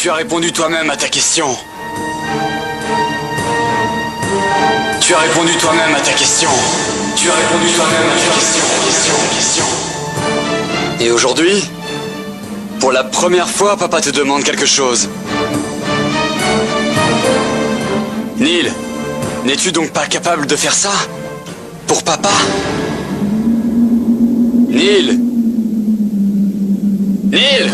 Tu as répondu toi-même à ta question. Tu as répondu toi-même à ta question. Tu as répondu toi-même à ta question. Et aujourd'hui, pour la première fois, papa te demande quelque chose. Neil, n'es-tu donc pas capable de faire ça? Pour papa? Neil! Neil!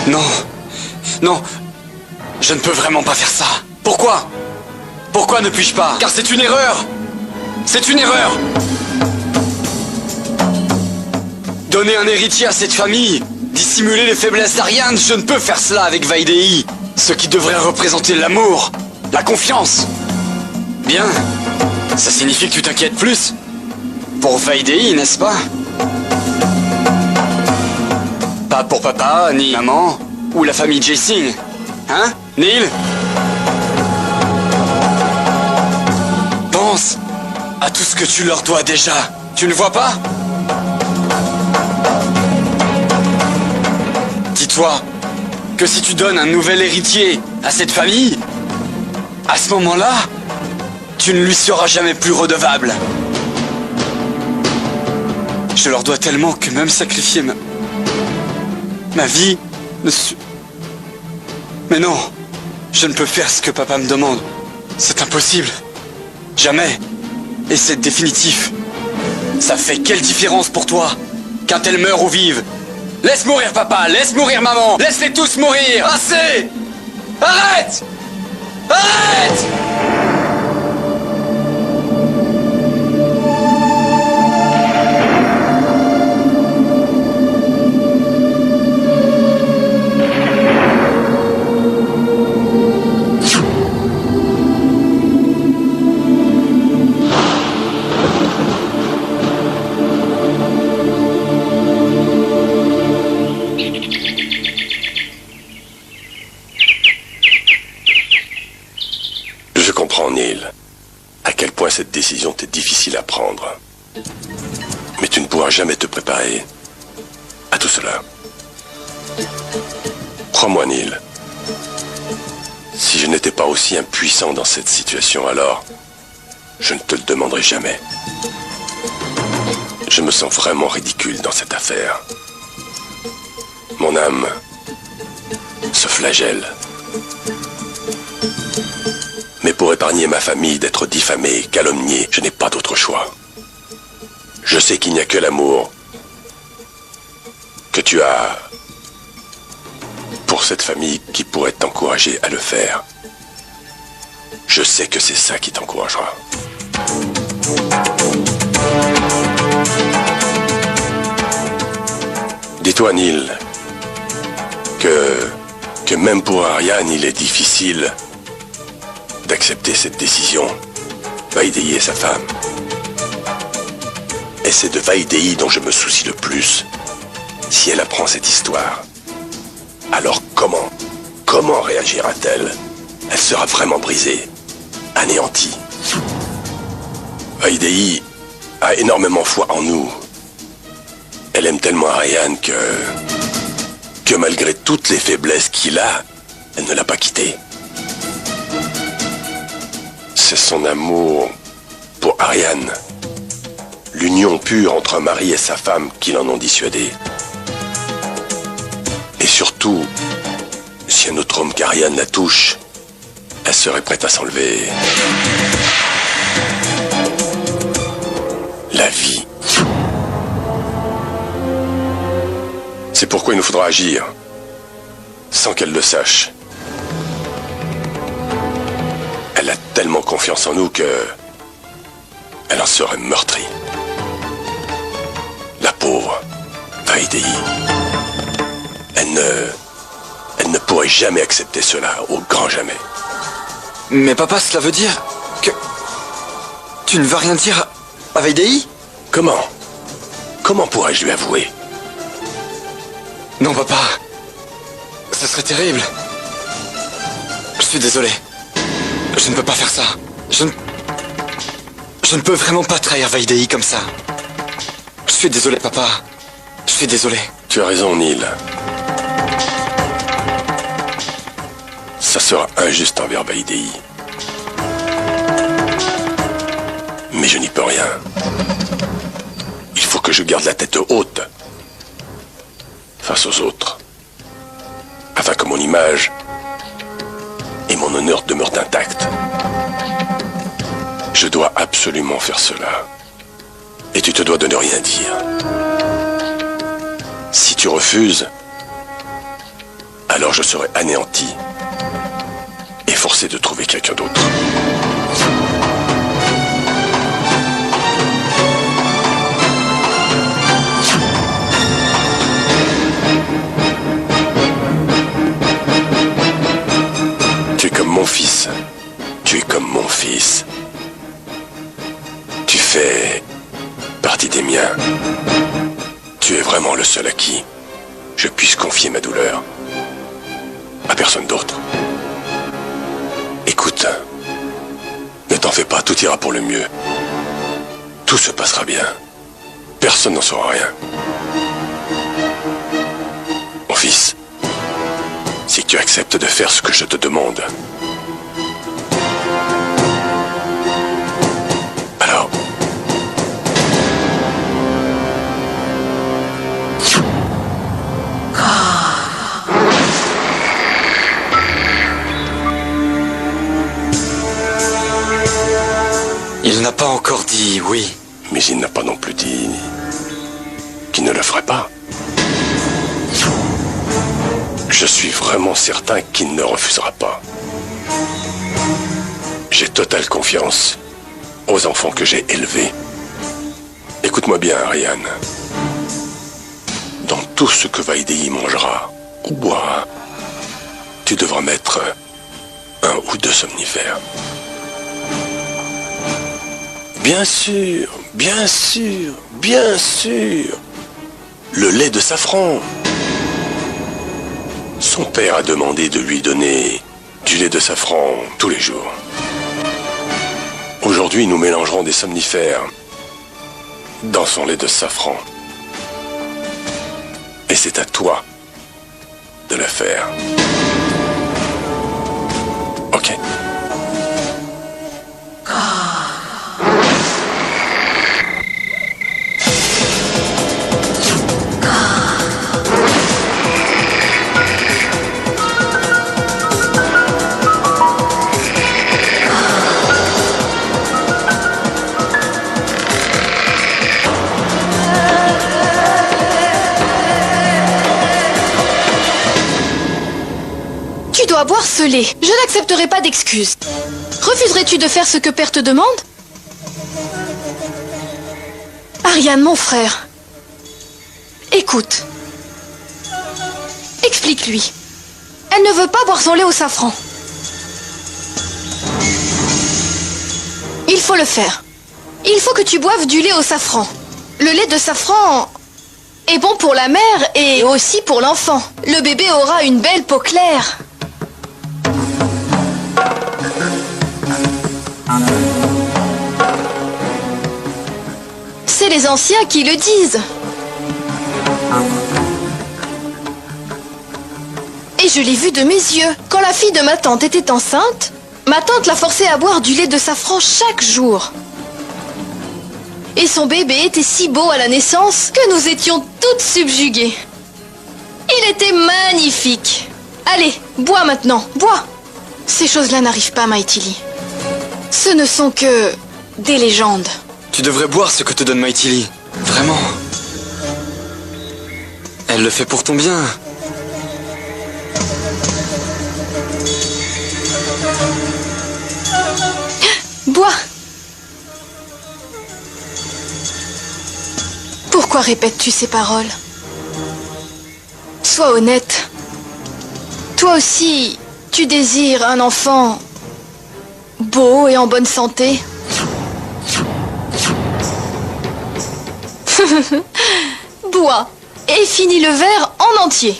Non. Non. Je ne peux vraiment pas faire ça. Pourquoi? Pourquoi ne puis-je pas? Car c'est une erreur. C'est une erreur. Donner un héritier à cette famille, dissimuler les faiblesses d'Ariane, je ne peux faire cela avec Vaidei. Ce qui devrait représenter l'amour, la confiance. Bien. Ça signifie que tu t'inquiètes plus? Pour Vaidei, n'est-ce pas? Pas pour papa, ni maman, ou la famille Jae-sing. Hein, Neil? Pense à tout ce que tu leur dois déjà. Tu ne vois pas? Dis-toi que si tu donnes un nouvel héritier à cette famille, à ce moment-là, tu ne lui seras jamais plus redevable. Je leur dois tellement que même sacrifier ma vie ne se... Mais non, je ne peux faire ce que papa me demande. C'est impossible. Jamais. Et c'est définitif. Ça fait quelle différence pour toi qu'un tel meure ou vive? Laisse mourir papa, laisse mourir maman, laisse-les tous mourir. Assez! Arrête! Arrête! Cette décision t'est difficile à prendre. Mais tu ne pourras jamais te préparer à tout cela. Crois-moi, Neil. Si je n'étais pas aussi impuissant dans cette situation, alors je ne te le demanderai jamais. Je me sens vraiment ridicule dans cette affaire. Mon âme se flagelle. Mais pour épargner ma famille d'être diffamée, calomniée, je n'ai pas d'autre choix. Je sais qu'il n'y a que l'amour que tu as pour cette famille qui pourrait t'encourager à le faire. Je sais que c'est ça qui t'encouragera. Dis-toi, Neil, que même pour Ariane, il est difficile d'accepter cette décision. Vaidei est sa femme. Et c'est de Vaidei dont je me soucie le plus. Si elle apprend cette histoire, alors comment réagira-t-elle? Elle sera vraiment brisée, anéantie. Vaidei a énormément foi en nous. Elle aime tellement Ariane que malgré toutes les faiblesses qu'il a, elle ne l'a pas quitté. C'est son amour pour Ariane, l'union pure entre un mari et sa femme qui l'en ont dissuadé. Et surtout, si un autre homme qu'Ariane la touche, elle serait prête à s'enlever la vie. C'est pourquoi il nous faudra agir, sans qu'elle le sache. Elle a tellement confiance en nous que elle en serait meurtrie. La pauvre Vaidei. Elle ne pourrait jamais accepter cela, au grand jamais. Mais papa, cela veut dire que... Tu ne vas rien dire à Vaidei? Comment pourrais-je lui avouer? Non, papa. Ce serait terrible. Je suis désolé. Je ne peux pas faire ça. Je ne peux vraiment pas trahir Vaidei comme ça. Je suis désolé, papa. Je suis désolé. Tu as raison, Neil. Ça sera injuste envers Vaidéi. Mais je n'y peux rien. Il faut que je garde la tête haute face aux autres, afin que mon image et mon honneur demeurent intacts. Je dois absolument faire cela. Et tu te dois de ne rien dire. Si tu refuses, alors je serai anéanti et forcé de trouver quelqu'un d'autre. Tu es comme mon fils. Tu es comme mon fils. Tu fais partie des miens. Tu es vraiment le seul à qui je puisse confier ma douleur. À personne d'autre. Écoute, ne t'en fais pas, tout ira pour le mieux. Tout se passera bien. Personne n'en saura rien. Mon fils, si tu acceptes de faire ce que je te demande, alors... Il n'a pas encore dit oui. Mais il n'a pas non plus dit qu'il ne le ferait pas. Je suis vraiment certain qu'il ne refusera pas. J'ai totale confiance aux enfants que j'ai élevés. Écoute-moi bien, Ariane. Dans tout ce que Vaidéi mangera ou boira, tu devras mettre 1 ou 2 somnifères. Bien sûr, bien sûr, bien sûr. Le lait de safran. Son père a demandé de lui donner du lait de safran tous les jours. Aujourd'hui, nous mélangerons des somnifères dans son lait de safran. Et c'est à toi de le faire. Ok. Tu dois boire ce lait. Je n'accepterai pas d'excuses. Refuserais-tu de faire ce que Père te demande? Ariane, mon frère. Écoute. Explique-lui. Elle ne veut pas boire son lait au safran. Il faut le faire. Il faut que tu boives du lait au safran. Le lait de safran est bon pour la mère et aussi pour l'enfant. Le bébé aura une belle peau claire. C'est les anciens qui le disent. Et je l'ai vu de mes yeux. Quand la fille de ma tante était enceinte, ma tante l'a forcée à boire du lait de safran chaque jour. Et son bébé était si beau à la naissance que nous étions toutes subjuguées. Il était magnifique. Allez, bois maintenant, bois. Ces choses-là n'arrivent pas, Maïtili. Ce ne sont que des légendes. Tu devrais boire ce que te donne Maïtili. Vraiment. Elle le fait pour ton bien. Bois. Pourquoi répètes-tu ces paroles? Sois honnête. Toi aussi, tu désires un enfant beau et en bonne santé. Bois et finis le verre en entier.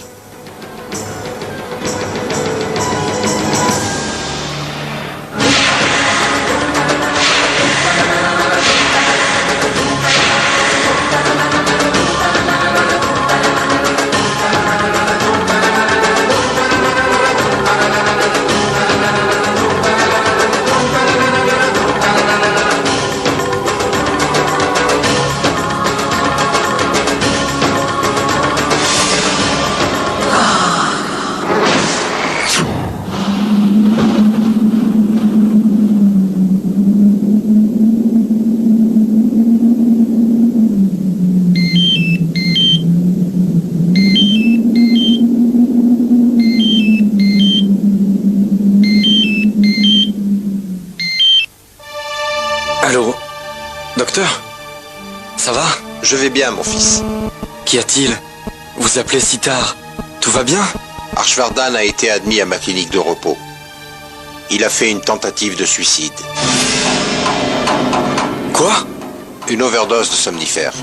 Docteur? Ça va? Je vais bien, mon fils. Qu'y a-t-il? Vous appelez si tard. Tout va bien? Harshvardhan a été admis à ma clinique de repos. Il a fait une tentative de suicide. Quoi? Une overdose de somnifères.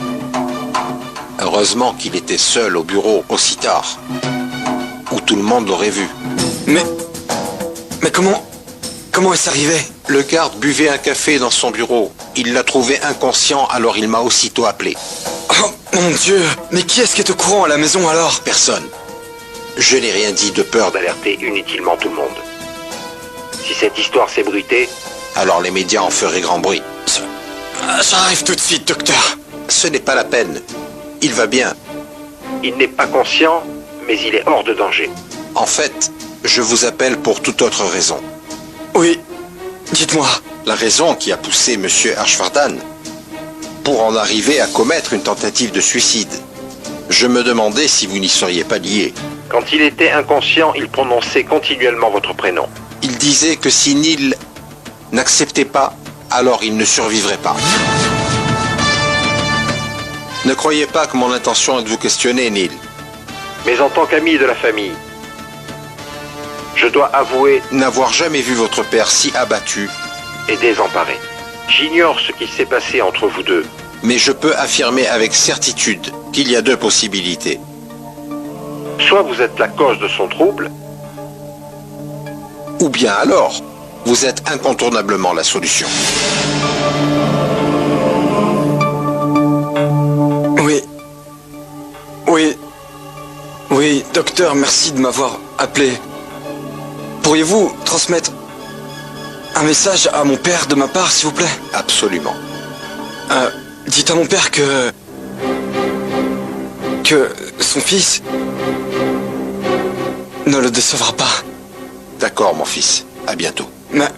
Heureusement qu'il était seul au bureau aussi tard, où tout le monde l'aurait vu. Mais comment est-ce arrivé? Le garde buvait un café dans son bureau. Il l'a trouvé inconscient, alors il m'a aussitôt appelé. Oh mon Dieu! Mais qui est-ce qui est au courant à la maison alors? Personne. Je n'ai rien dit de peur d'alerter inutilement tout le monde. Si cette histoire s'ébruitait, alors les médias en feraient grand bruit. J'arrive tout de suite, docteur. Ce n'est pas la peine. Il va bien. Il n'est pas conscient, mais il est hors de danger. En fait, je vous appelle pour toute autre raison. Oui, dites-moi. La raison qui a poussé M. Harshvardhan pour en arriver à commettre une tentative de suicide. Je me demandais si vous n'y seriez pas lié. Quand il était inconscient, il prononçait continuellement votre prénom. Il disait que si Neil n'acceptait pas, alors il ne survivrait pas. Ne croyez pas que mon intention est de vous questionner, Neil. Mais en tant qu'ami de la famille, je dois avouer n'avoir jamais vu votre père si abattu et désemparé. J'ignore ce qui s'est passé entre vous deux, mais je peux affirmer avec certitude qu'il y a deux possibilités. Soit vous êtes la cause de son trouble, ou bien alors, vous êtes incontournablement la solution. Oui, docteur, merci de m'avoir appelé. Pourriez-vous transmettre un message à mon père de ma part, s'il vous plaît? Absolument. Dites à mon père que son fils ne le décevra pas. D'accord, mon fils. À bientôt.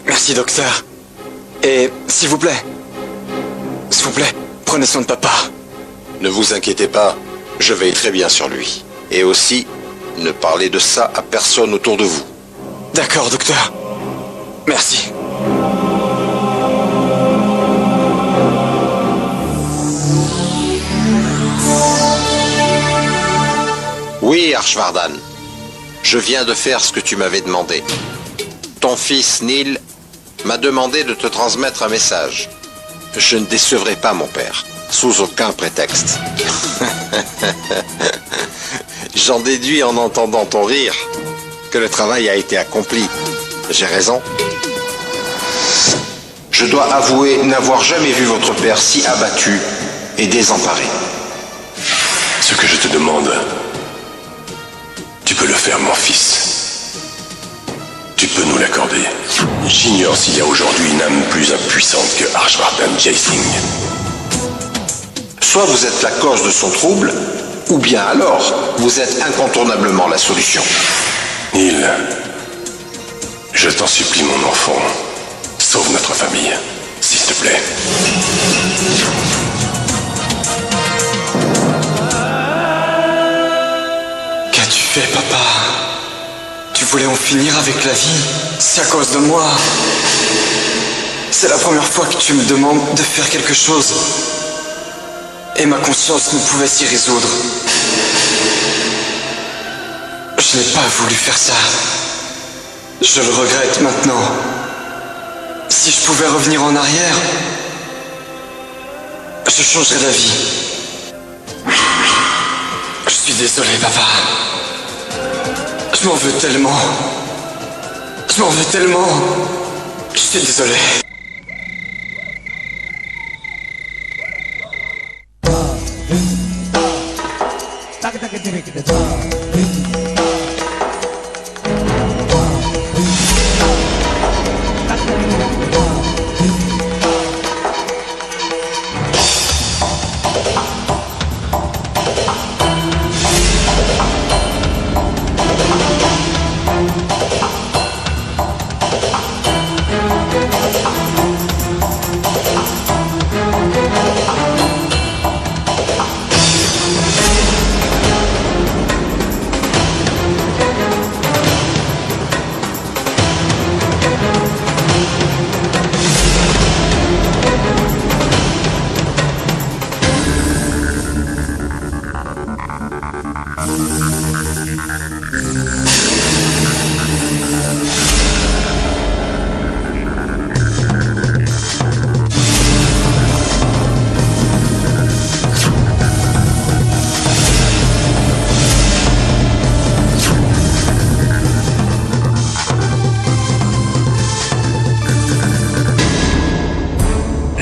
Merci, docteur. Et s'il vous plaît, prenez soin de papa. Ne vous inquiétez pas, je veille très bien sur lui. Et aussi, ne parlez de ça à personne autour de vous. D'accord, docteur. Merci. Oui, Harshvardhan. Je viens de faire ce que tu m'avais demandé. Ton fils, Neil, m'a demandé de te transmettre un message. Je ne décevrai pas mon père, sous aucun prétexte. J'en déduis en entendant ton rire que le travail a été accompli. J'ai raison? Je dois avouer n'avoir jamais vu votre père si abattu et désemparé. Ce que je te demande, tu peux le faire, mon fils. Tu peux nous l'accorder. J'ignore s'il y a aujourd'hui une âme plus impuissante que Harshvardhan Jaising. Soit vous êtes la cause de son trouble, ou bien alors, vous êtes incontournablement la solution. Neil, je t'en supplie, mon enfant, sauve notre famille, s'il te plaît. Qu'as-tu fait, papa? Tu voulais en finir avec la vie? C'est à cause de moi. C'est la première fois que tu me demandes de faire quelque chose. Et ma conscience ne pouvait s'y résoudre. Je n'ai pas voulu faire ça. Je le regrette maintenant. Si je pouvais revenir en arrière, je changerais d'avis. Je suis désolé, papa. Je m'en veux tellement. Je m'en veux tellement. Je suis désolé.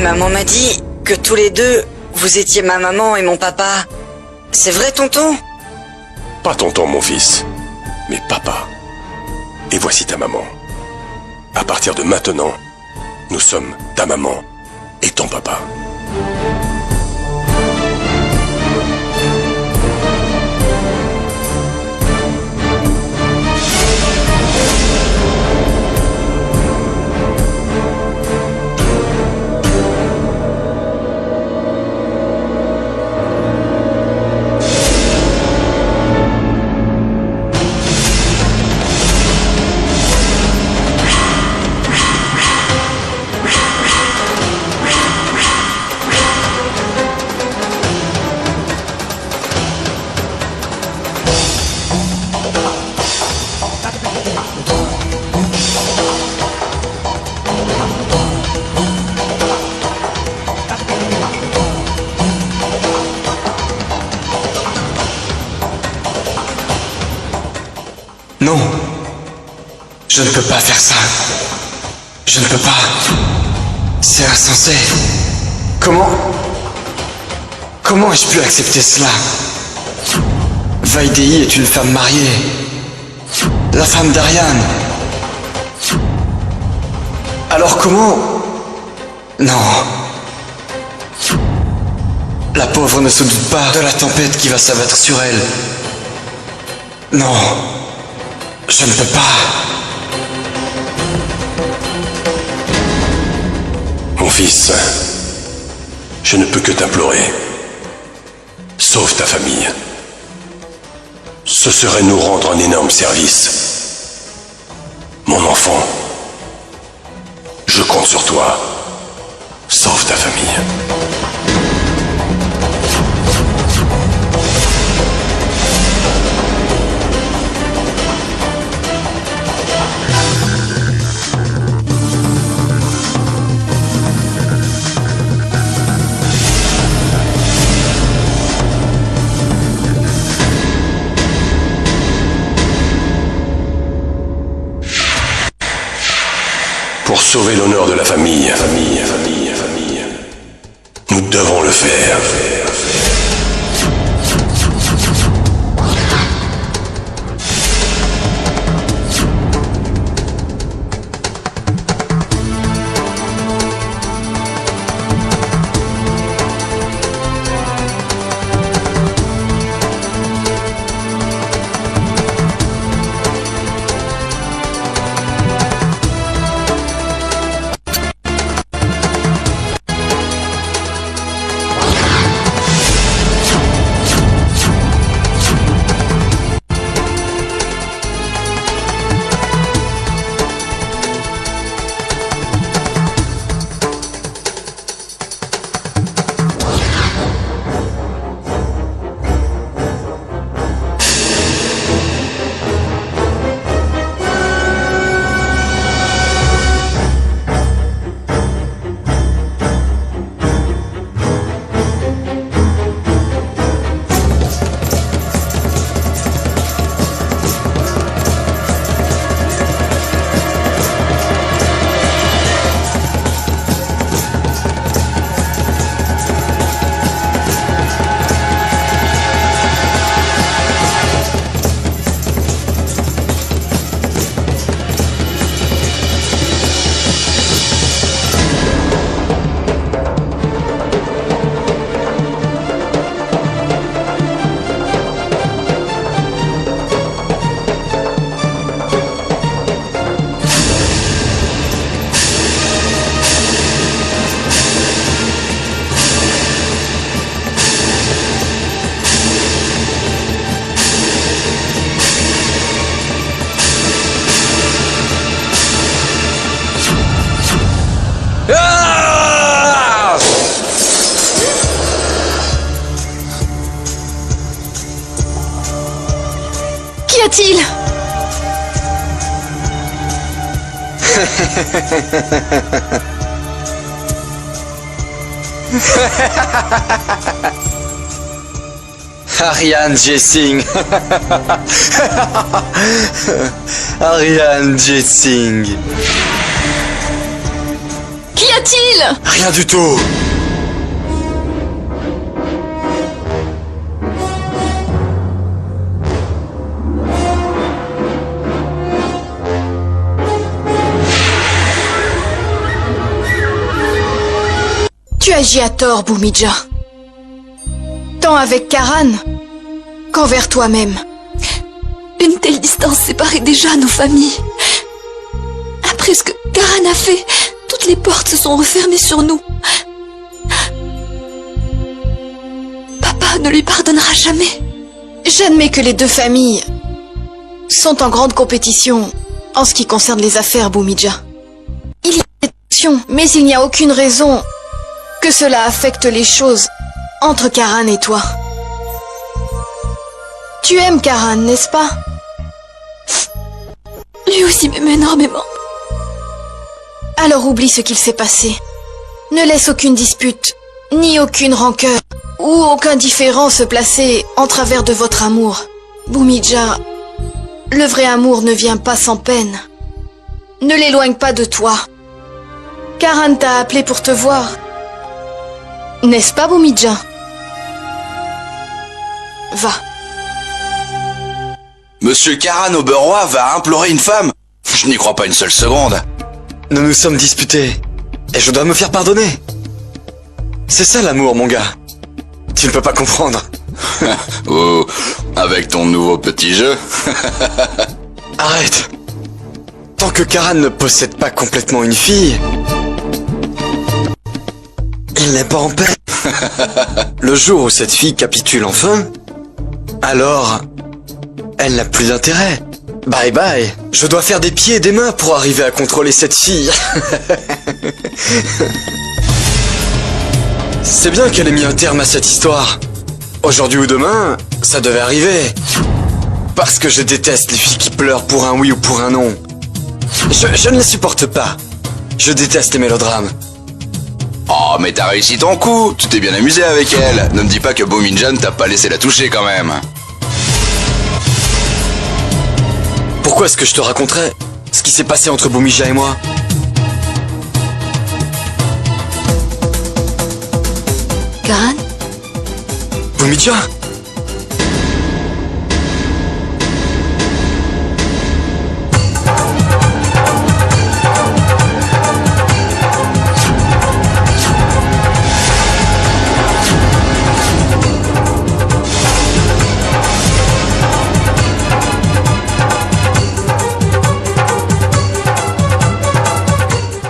Maman m'a dit que tous les deux, vous étiez ma maman et mon papa. C'est vrai, tonton? Pas tonton, mon fils, mais papa. Et voici ta maman. À partir de maintenant, nous sommes ta maman et ton papa. Non, je ne peux pas faire ça. Je ne peux pas. C'est insensé. Comment ai-je pu accepter cela? Vaidéhi est une femme mariée. La femme d'Ariane. Alors comment? Non. La pauvre ne se doute pas de la tempête qui va s'abattre sur elle. Non. Je ne peux pas. Mon fils, je ne peux que t'implorer. Sauve ta famille. Ce serait nous rendre un énorme service. Mon enfant, je compte sur toi. Sauve ta famille. Pour sauver l'honneur de la famille, nous devons le faire. Qu'y a-t-il? Ariane Jessing. Ariane Jessing. Qu'y a-t-il? Rien du tout. Tu agis à tort, Boumidja. Tant avec Karan qu'envers toi-même. Une telle distance séparait déjà nos familles. Après ce que Karan a fait, toutes les portes se sont refermées sur nous. Papa ne lui pardonnera jamais. J'admets que les deux familles sont en grande compétition en ce qui concerne les affaires, Boumidja. Il y a des tensions, mais il n'y a aucune raison que cela affecte les choses entre Karan et toi. Tu aimes Karan, n'est-ce pas? Lui aussi m'aime énormément. Alors oublie ce qu'il s'est passé. Ne laisse aucune dispute, ni aucune rancœur, ou aucun différend se placer en travers de votre amour. Boumidja, le vrai amour ne vient pas sans peine. Ne l'éloigne pas de toi. Karan t'a appelé pour te voir. N'est-ce pas, Boumidja? Va. Monsieur Karan Oberoi va implorer une femme? Je n'y crois pas une seule seconde. Nous nous sommes disputés. Et je dois me faire pardonner. C'est ça l'amour, mon gars. Tu ne peux pas comprendre. Oh, avec ton nouveau petit jeu. Arrête. Tant que Karan ne possède pas complètement une fille, il n'est pas en paix. Le jour où cette fille capitule enfin, alors elle n'a plus d'intérêt. Bye bye. Je dois faire des pieds et des mains pour arriver à contrôler cette fille. C'est bien qu'elle ait mis un terme à cette histoire. Aujourd'hui ou demain, ça devait arriver. Parce que je déteste les filles qui pleurent pour un oui ou pour un non. Je ne les supporte pas. Je déteste les mélodrames. Oh, mais t'as réussi ton coup. Tu t'es bien amusé avec elle. Ne me dis pas que Boumidja ne t'a pas laissé la toucher quand même. Pourquoi est-ce que je te raconterais ce qui s'est passé entre Boumidja et moi? Karan? Boumidja?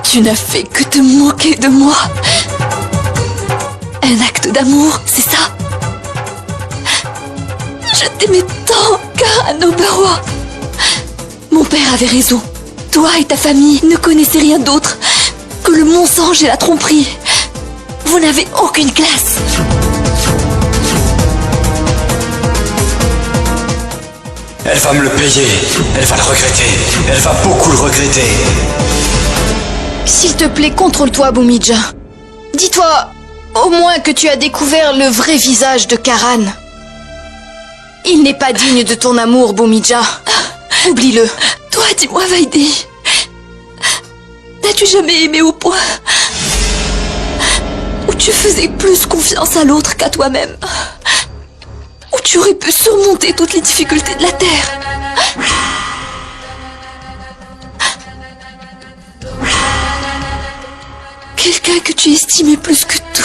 Tu n'as fait que te moquer de moi. Un acte d'amour, c'est ça? Je t'aimais tant, Karan Oberoi. Mon père avait raison. Toi et ta famille ne connaissez rien d'autre que le mensonge et la tromperie. Vous n'avez aucune classe. Elle va me le payer. Elle va le regretter. Elle va beaucoup le regretter. S'il te plaît, contrôle-toi, Boumidja. Dis-toi au moins que tu as découvert le vrai visage de Karan. Il n'est pas digne de ton amour, Boumidja. Oublie-le. Toi, dis-moi, Vaidi. N'as-tu jamais aimé au point où tu faisais plus confiance à l'autre qu'à toi-même? Où tu aurais pu surmonter toutes les difficultés de la terre? Quelqu'un que tu estimais plus que tout.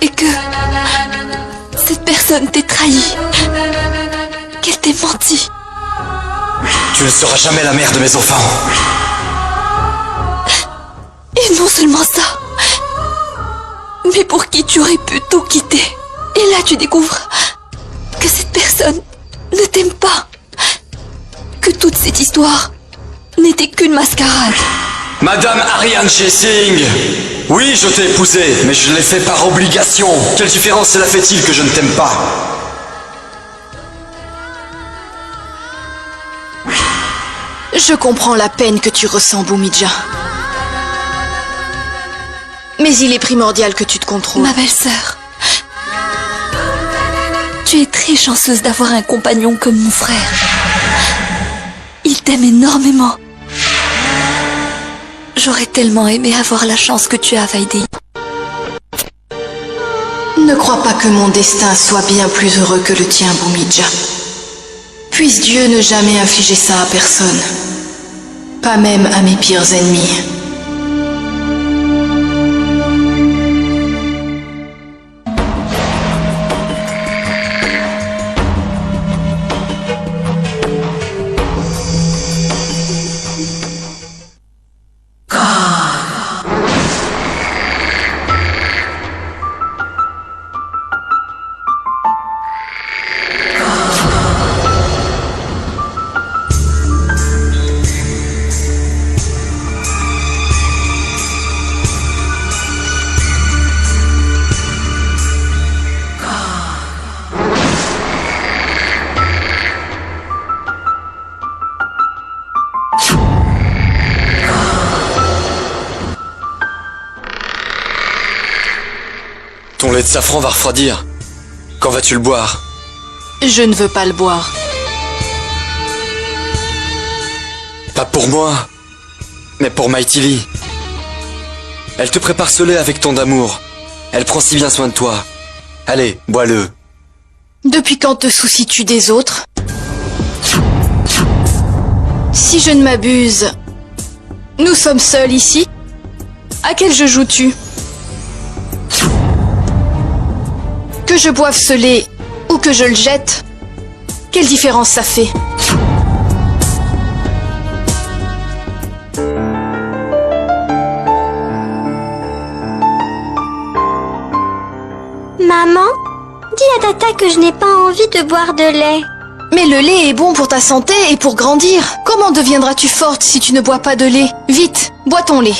Et que cette personne t'ait trahi. Qu'elle t'ait menti. Tu ne seras jamais la mère de mes enfants. Et non seulement ça, mais pour qui tu aurais pu tout quitter. Et là tu découvres que cette personne ne t'aime pas. Que toute cette histoire n'était qu'une mascarade. Madame Ariane Chessing. Oui, je t'ai épousée, mais je l'ai fait par obligation. Quelle différence cela fait-il que je ne t'aime pas? Je comprends la peine que tu ressens, Boumidja. Mais il est primordial que tu te contrôles. Ma belle-sœur, Tu es très chanceuse d'avoir un compagnon comme mon frère. Il t'aime énormément. J'aurais tellement aimé avoir la chance que tu as, Vaidéhi. Ne crois pas que mon destin soit bien plus heureux que le tien, Bhumija. Puisse Dieu ne jamais infliger ça à personne. Pas même à mes pires ennemis. Ton lait de safran va refroidir. Quand vas-tu le boire? Je ne veux pas le boire. Pas pour moi, mais pour Maithili. Elle te prépare ce lait avec tant d'amour. Elle prend si bien soin de toi. Allez, bois-le. Depuis quand te soucies-tu des autres? Si je ne m'abuse, nous sommes seuls ici. À quel jeu joues-tu? Que je boive ce lait ou que je le jette, quelle différence ça fait? Maman, dis à Tata que je n'ai pas envie de boire de lait. Mais le lait est bon pour ta santé et pour grandir. Comment deviendras-tu forte si tu ne bois pas de lait? Vite, bois ton lait.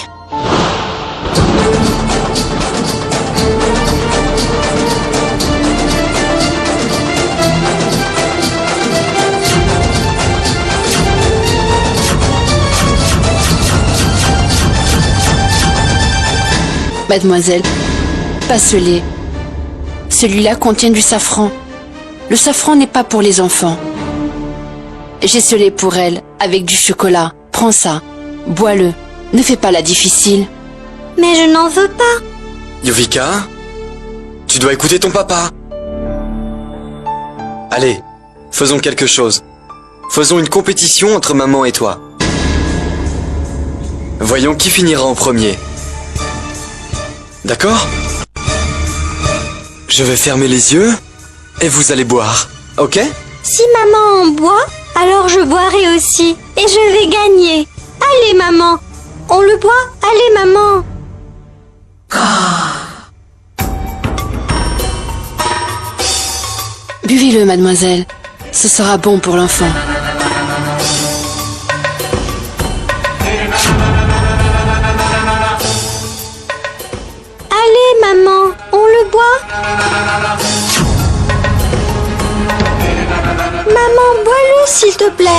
Mademoiselle, pas ce lait. Celui-là contient du safran. Le safran n'est pas pour les enfants. J'ai ce lait pour elle, avec du chocolat. Prends ça, bois-le. Ne fais pas la difficile. Mais je n'en veux pas. Yuvika, tu dois écouter ton papa. Allez, faisons quelque chose. Faisons une compétition entre maman et toi. Voyons qui finira en premier. D'accord? Je vais fermer les yeux et vous allez boire, ok? Si maman en boit, alors je boirai aussi. Et je vais gagner. Allez maman, on le boit? Allez maman. Buvez-le, mademoiselle. Ce sera bon pour l'enfant. Allez maman, on le boit? Maman, bois-le s'il te plaît.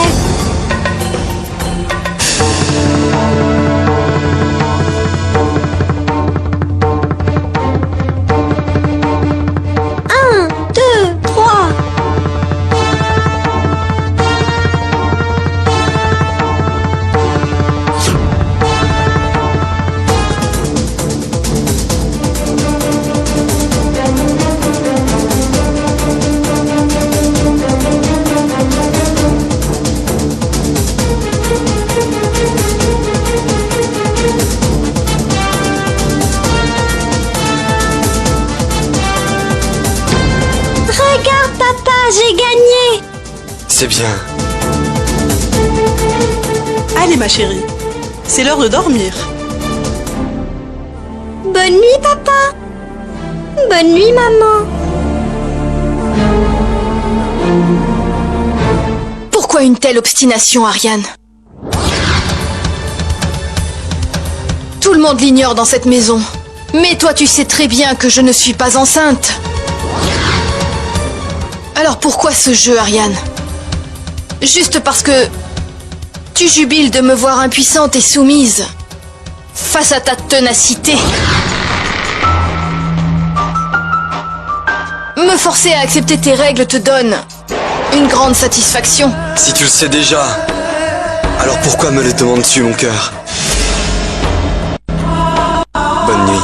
Un, deux, trois. Regarde papa, j'ai gagné. C'est bien. Allez ma chérie, c'est l'heure de dormir. Bonne nuit papa. Bonne nuit maman. Pourquoi une telle obstination, Ariane? Tout le monde l'ignore dans cette maison. Mais toi, tu sais très bien que je ne suis pas enceinte. Alors pourquoi ce jeu, Ariane? Juste parce que tu jubiles de me voir impuissante et soumise face à ta ténacité. Me me forcer à accepter tes règles te donne une grande satisfaction. Si tu le sais déjà, alors pourquoi me le demandes-tu, mon cœur? Bonne nuit.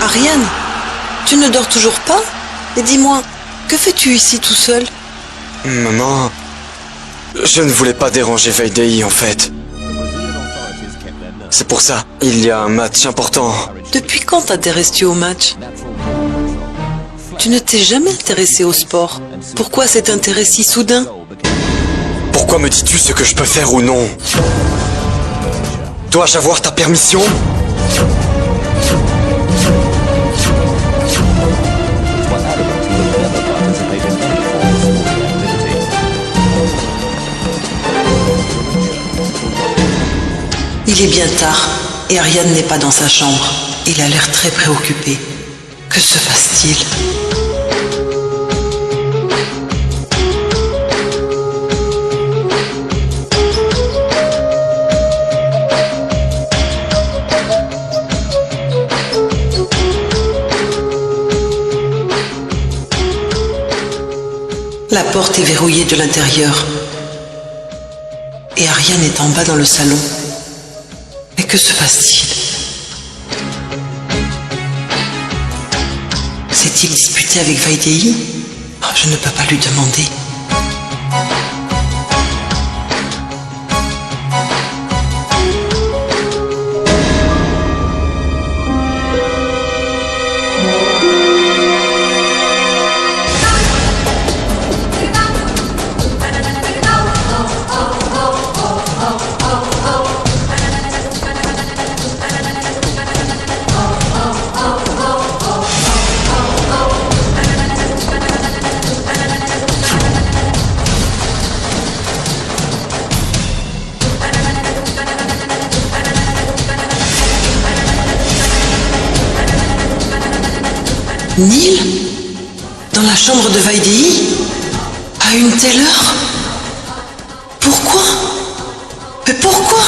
Ariane, tu ne dors toujours pas? Et dis-moi, que fais-tu ici tout seul? Maman, je ne voulais pas déranger Vaidei en fait. C'est pour ça, il y a un match important. Depuis quand t'intéresses-tu au match? Tu ne t'es jamais intéressé au sport. Pourquoi cet intérêt si soudain? Pourquoi me dis-tu ce que je peux faire ou non? Dois-je avoir ta permission? Il est bien tard et Ariane n'est pas dans sa chambre. Il a l'air très préoccupé. Que se passe-t-il? La porte est verrouillée de l'intérieur. Et Ariane est en bas dans le salon. Mais que se passe-t-il? S'est-il disputé avec Vaidei? Oh, je ne peux pas lui demander. Neil? Dans la chambre de Vaidei? À une telle heure? Pourquoi? Mais pourquoi?